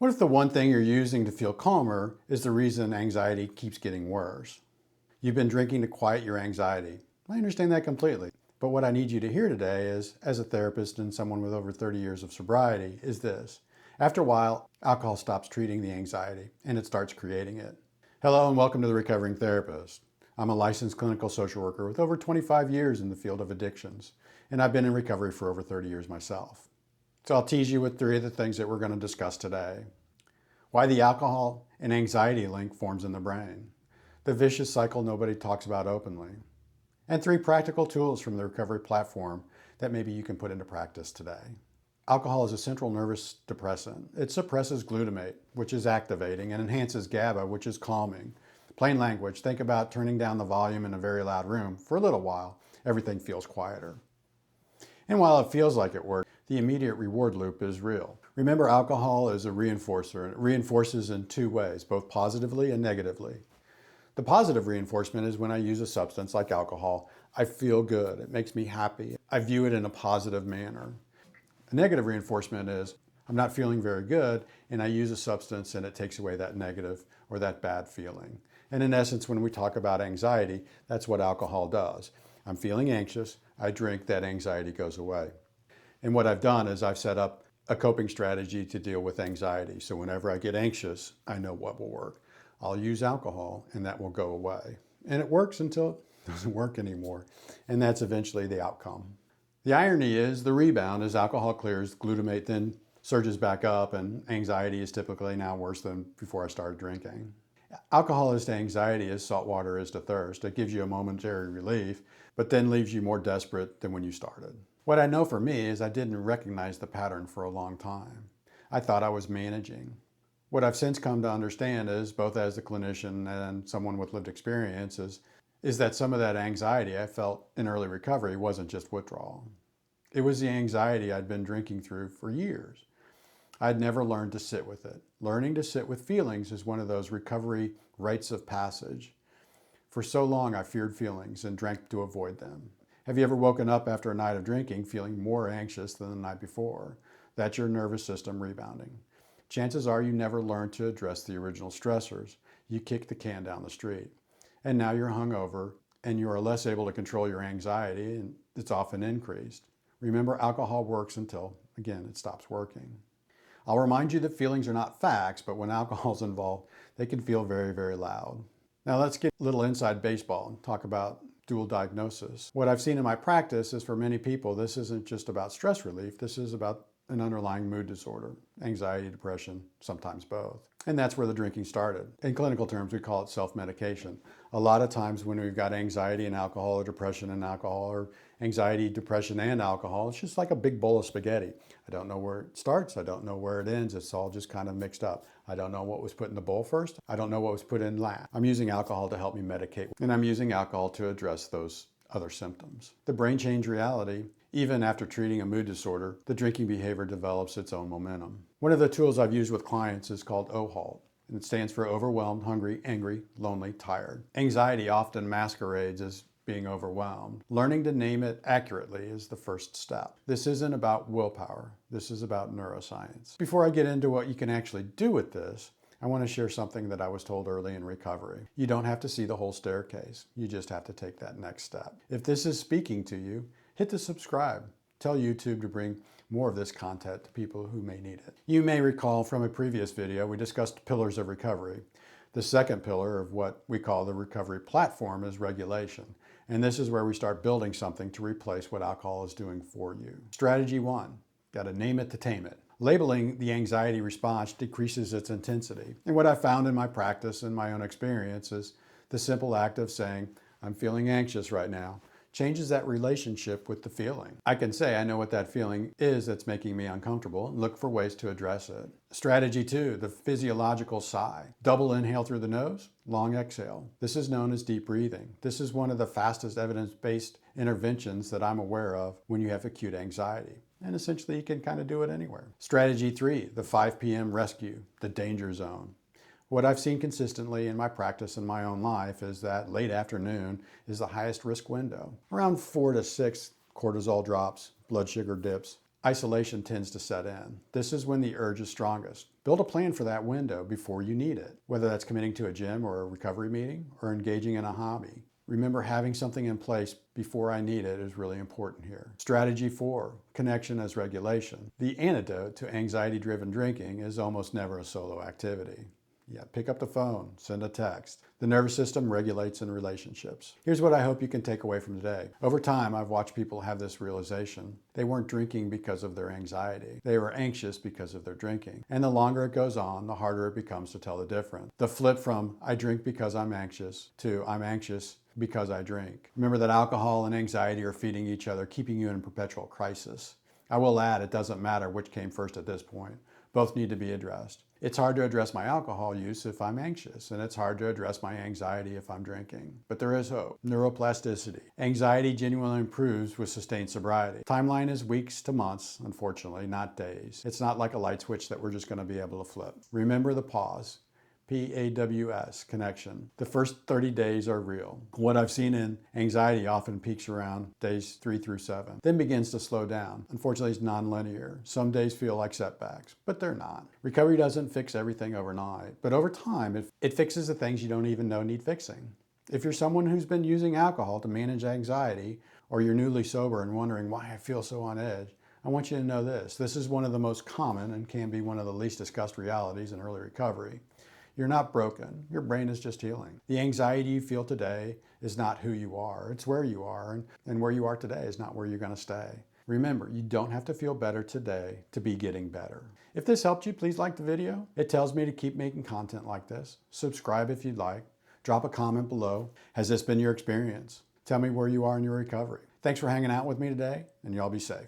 What if the one thing you're using to feel calmer is the reason anxiety keeps getting worse? You've been drinking to quiet your anxiety. I understand that completely. But what I need you to hear today is, as a therapist and someone with over 30 years of sobriety, is this. After a while, alcohol stops treating the anxiety and it starts creating it. Hello and welcome to The Recovering Therapist. I'm a licensed clinical social worker with over 25 years in the field of addictions, and I've been in recovery for over 30 years myself. So I'll tease you with 3 of the things that we're going to discuss today. Why the alcohol and anxiety link forms in the brain. The vicious cycle nobody talks about openly. And 3 practical tools from the recovery platform that maybe you can put into practice today. Alcohol is a central nervous depressant. It suppresses glutamate, which is activating, and enhances GABA, which is calming. Plain language, think about turning down the volume in a very loud room. For a little while, everything feels quieter. And while it feels like it works, the immediate reward loop is real. Remember, alcohol is a reinforcer, and it reinforces in 2 ways, both positively and negatively. The positive reinforcement is when I use a substance like alcohol, I feel good, it makes me happy, I view it in a positive manner. A negative reinforcement is I'm not feeling very good and I use a substance and it takes away that negative or that bad feeling. And in essence, when we talk about anxiety, that's what alcohol does. I'm feeling anxious, I drink, that anxiety goes away. And what I've done is I've set up a coping strategy to deal with anxiety. So whenever I get anxious, I know what will work. I'll use alcohol and that will go away. And it works until it doesn't work anymore. And that's eventually the outcome. The irony is the rebound as alcohol clears, glutamate then surges back up, and anxiety is typically now worse than before I started drinking. Alcohol is to anxiety as salt water is to thirst. It gives you a momentary relief, but then leaves you more desperate than when you started. What I know for me is I didn't recognize the pattern for a long time. I thought I was managing. What I've since come to understand is, both as a clinician and someone with lived experiences, is that some of that anxiety I felt in early recovery wasn't just withdrawal. It was the anxiety I'd been drinking through for years. I'd never learned to sit with it. Learning to sit with feelings is one of those recovery rites of passage. For so long, I feared feelings and drank to avoid them. Have you ever woken up after a night of drinking feeling more anxious than the night before? That's your nervous system rebounding. Chances are you never learned to address the original stressors. You kicked the can down the street. And now you're hungover and you are less able to control your anxiety, and it's often increased. Remember, alcohol works until, again, it stops working. I'll remind you that feelings are not facts, but when alcohol's involved, they can feel very, very loud. Now let's get a little inside baseball and talk about dual diagnosis. What I've seen in my practice is, for many people, this isn't just about stress relief, this is about an underlying mood disorder, anxiety, depression, sometimes both. And that's where the drinking started. In clinical terms, we call it self-medication. A lot of times when we've got anxiety and alcohol, or depression and alcohol, or anxiety, depression and alcohol, it's just like a big bowl of spaghetti. I don't know where it starts, I don't know where it ends, it's all just kind of mixed up. I don't know what was put in the bowl first, I don't know what was put in last. I'm using alcohol to help me medicate, and I'm using alcohol to address those other symptoms. The brain changed reality. Even after treating a mood disorder, the drinking behavior develops its own momentum. One of the tools I've used with clients is called OHALT, and it stands for overwhelmed, hungry, angry, lonely, tired. Anxiety often masquerades as being overwhelmed. Learning to name it accurately is the first step. This isn't about willpower. This is about neuroscience. Before I get into what you can actually do with this, I want to share something that I was told early in recovery. You don't have to see the whole staircase. You just have to take that next step. If this is speaking to you, hit the subscribe. Tell YouTube to bring more of this content to people who may need it. You may recall from a previous video, we discussed pillars of recovery. The second pillar of what we call the recovery platform is regulation. And this is where we start building something to replace what alcohol is doing for you. Strategy 1, got to name it to tame it. Labeling the anxiety response decreases its intensity. And what I found in my practice and my own experience is the simple act of saying, I'm feeling anxious right now, changes that relationship with the feeling. I can say I know what that feeling is that's making me uncomfortable and look for ways to address it. Strategy 2, the physiological sigh. Double inhale through the nose, long exhale. This is known as deep breathing. This is one of the fastest evidence-based interventions that I'm aware of when you have acute anxiety. And essentially you can kind of do it anywhere. Strategy 3, the 5 p.m. rescue, the danger zone. What I've seen consistently in my practice in my own life is that late afternoon is the highest risk window. Around 4 to 6 cortisol drops, blood sugar dips. isolation tends to set in. This is when the urge is strongest. Build a plan for that window before you need it, whether that's committing to a gym or a recovery meeting or engaging in a hobby. Remember, having something in place before I need it is really important here. Strategy 4, connection as regulation. The antidote to anxiety-driven drinking is almost never a solo activity. Yeah, pick up the phone, send a text. The nervous system regulates in relationships. Here's what I hope you can take away from today. Over time, I've watched people have this realization. They weren't drinking because of their anxiety. They were anxious because of their drinking. And the longer it goes on, the harder it becomes to tell the difference. The flip from I drink because I'm anxious to I'm anxious because I drink. Remember that alcohol and anxiety are feeding each other, keeping you in perpetual crisis. I will add, it doesn't matter which came first at this point. Both need to be addressed. It's hard to address my alcohol use if I'm anxious, and it's hard to address my anxiety if I'm drinking. But there is hope. Neuroplasticity. Anxiety genuinely improves with sustained sobriety. Timeline is weeks to months, unfortunately, not days. It's not like a light switch that we're just going to be able to flip. Remember the pause. PAWS, connection. The first 30 days are real. What I've seen in anxiety often peaks around days 3 through 7, then begins to slow down. Unfortunately, it's nonlinear. Some days feel like setbacks, but they're not. Recovery doesn't fix everything overnight, but over time, it fixes the things you don't even know need fixing. If you're someone who's been using alcohol to manage anxiety, or you're newly sober and wondering why I feel so on edge, I want you to know this. This is one of the most common and can be one of the least discussed realities in early recovery. You're not broken. Your brain is just healing. The anxiety you feel today is not who you are. It's where you are, and where you are today is not where you're going to stay. Remember, you don't have to feel better today to be getting better. If this helped you, please like the video. It tells me to keep making content like this. Subscribe if you'd like. Drop a comment below. Has this been your experience? Tell me where you are in your recovery. Thanks for hanging out with me today, and y'all be safe.